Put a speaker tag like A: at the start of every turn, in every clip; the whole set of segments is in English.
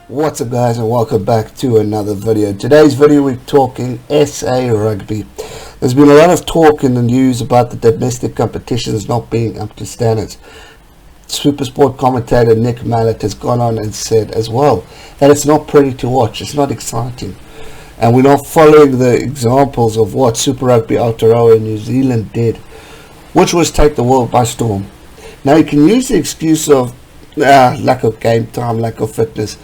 A: What's up guys, and welcome back to another video. Today's video we're talking SA Rugby. There's been a lot of talk in the news about the domestic competitions not being up to standards. SuperSport commentator Nick Mallet has gone on and said as well that it's not pretty to watch, it's not exciting, and we're not following the examples of what Super Rugby Aotearoa in New Zealand did, which was take the world by storm. Now you can use the excuse of lack of game time, lack of fitness,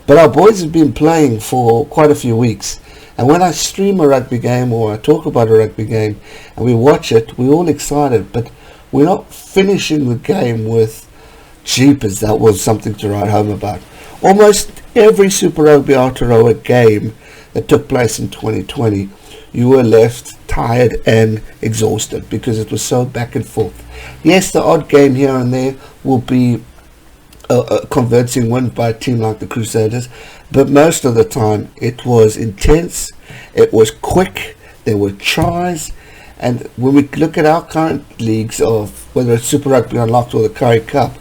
A: but our boys have been playing for quite a few weeks, and when I stream a rugby game or I talk about a rugby game and we watch it, we're all excited, but we're not finishing the game with jeepers, that was something to write home about. Almost every Super Rugby Aotearoa game that took place in 2020, you were left tired and exhausted because it was so back and forth. Yes, the odd game here and there will be a convincing win by a team like the Crusaders, but most of the time it was intense, it was quick, there were tries, and when we look at our current leagues of whether it's Super Rugby Unlocked or the Currie Cup,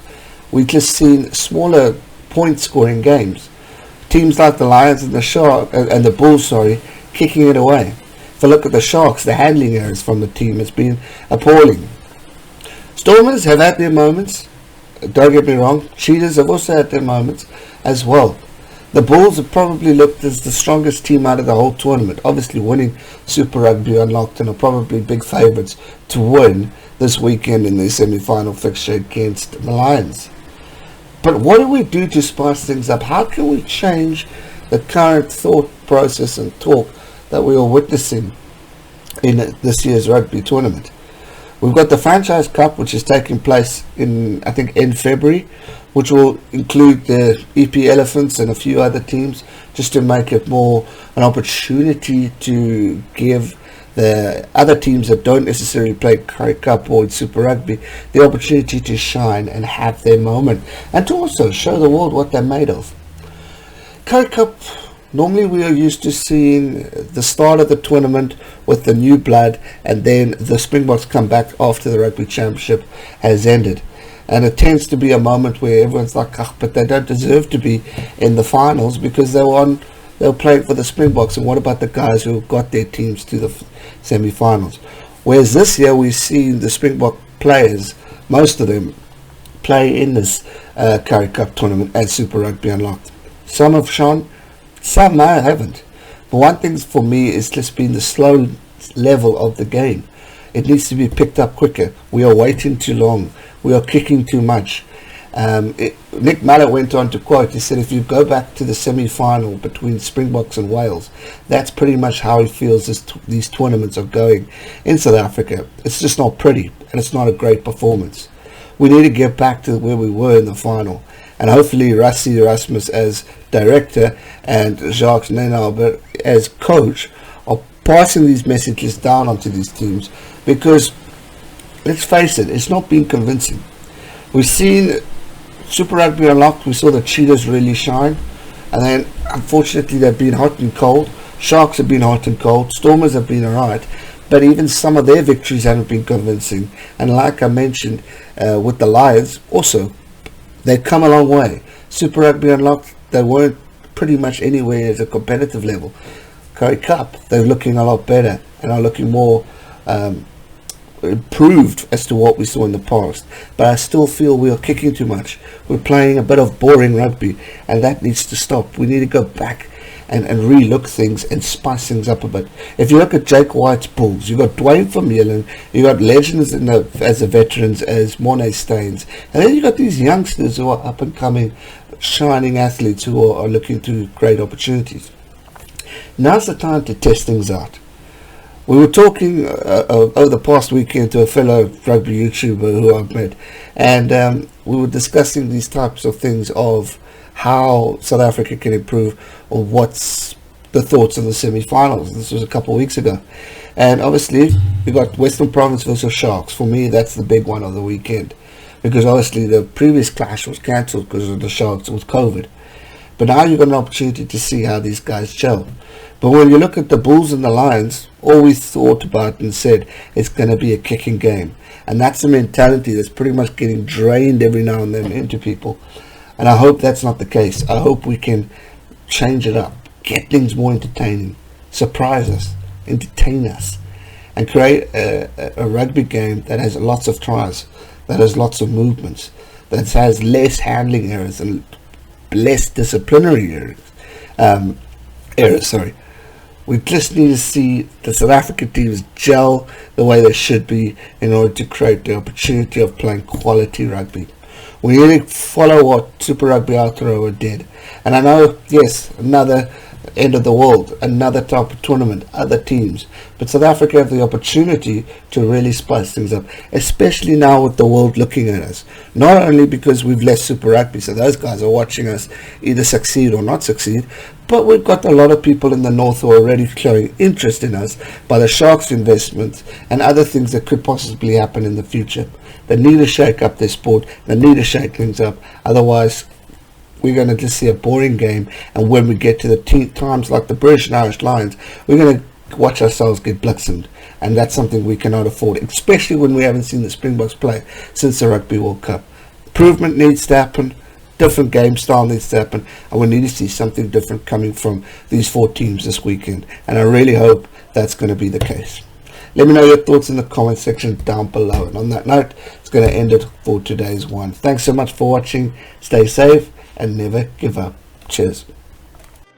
A: we've just seen smaller point scoring games. Teams like the Lions and the Bulls, kicking it away. If I look at the Sharks, the handling errors from the team has been appalling. Stormers have had their moments, don't get me wrong. Cheetahs have also had their moments as well. The Bulls have probably looked as the strongest team out of the whole tournament, obviously winning Super Rugby Unlocked, and are probably big favourites to win this weekend in the semi-final fixture against the Lions. But what do we do to spice things up? How can we change the current thought process and talk that we are witnessing in this year's rugby tournament? We've got the Franchise Cup, which is taking place in February, which will include the EP Elephants and a few other teams, just to make it more an opportunity to give the other teams that don't necessarily play Currie Cup or Super Rugby the opportunity to shine and have their moment, and to also show the world what they're made of. Currie Cup, normally we are used to seeing the start of the tournament with the new blood, and then the Springboks come back after the Rugby Championship has ended. And it tends to be a moment where everyone's like, but they don't deserve to be in the finals because they were playing for the Springboks, and what about the guys who got their teams to the semi-finals? Whereas this year we've seen the Springbok players, most of them, play in this Currie Cup tournament as Super Rugby Unlocked. Some have shone, some haven't. But one thing for me is just been the slow level of the game. It needs to be picked up quicker. We are waiting too long. We are kicking too much. Nick Mallet went on to quote, he said, if you go back to the semi-final between Springboks and Wales, that's pretty much how he feels these tournaments are going in South Africa. It's just not pretty, and it's not a great performance. We need to get back to where we were in the final. And hopefully Rassie Erasmus as director and Jacques Nenauber as coach are passing these messages down onto these teams, because let's face it, it's not been convincing. We've seen Super Rugby Unlocked, we saw the Cheetahs really shine, and then unfortunately they've been hot and cold. Sharks have been hot and cold, Stormers have been alright, but even some of their victories haven't been convincing. And like I mentioned with the Lions, also they've come a long way. Super Rugby Unlocked, they weren't pretty much anywhere at a competitive level. Currie Cup, they're looking a lot better and are looking more improved as to what we saw in the past. But I still feel we are kicking too much. We're playing a bit of boring rugby, and that needs to stop. We need to go back and re-look things and spice things up a bit. If you look at Jake White's Bulls, you got Dwayne Vermeulen, you got legends as the veterans as Mornay Staines, and then you got these youngsters who are up and coming, shining athletes who are looking to great opportunities. Now's the time to test things out. We were talking over the past weekend to a fellow rugby YouTuber who I've met, and we were discussing these types of things of how South Africa can improve, or what's the thoughts of the semi-finals. This was a couple of weeks ago, and obviously we got Western Province versus Sharks. For me, that's the big one of the weekend, because obviously the previous clash was cancelled because of the Sharks with COVID. But now you've got an opportunity to see how these guys gel. But when you look at the Bulls and the Lions, all we thought about and said, it's going to be a kicking game. And that's the mentality that's pretty much getting drained every now and then into people. And I hope that's not the case. I hope we can change it up, get things more entertaining, surprise us, entertain us, and create a rugby game that has lots of tries, that has lots of movements, that has less handling errors and less disciplinary errors. We just need to see the South African teams gel the way they should be in order to create the opportunity of playing quality rugby. We need to follow what Super Rugby Aotearoa did. And I know, yes, another end of the world, another type of tournament, other teams. But South Africa have the opportunity to really spice things up, especially now with the world looking at us. Not only because we've left Super Rugby, so those guys are watching us either succeed or not succeed, but we've got a lot of people in the north who are already showing interest in us by the Sharks investments and other things that could possibly happen in the future. They need to shake up their sport. They need to shake things up. Otherwise, we're going to just see a boring game. And when we get to the times like the British and Irish Lions, we're going to watch ourselves get blitzened. And that's something we cannot afford, especially when we haven't seen the Springboks play since the Rugby World Cup. Improvement needs to happen. Different game style needs to happen. And we need to see something different coming from these 4 teams this weekend. And I really hope that's going to be the case. Let me know your thoughts in the comment section down below. And on that note, it's going to end it for today's one. Thanks so much for watching. Stay safe and never give up. Cheers.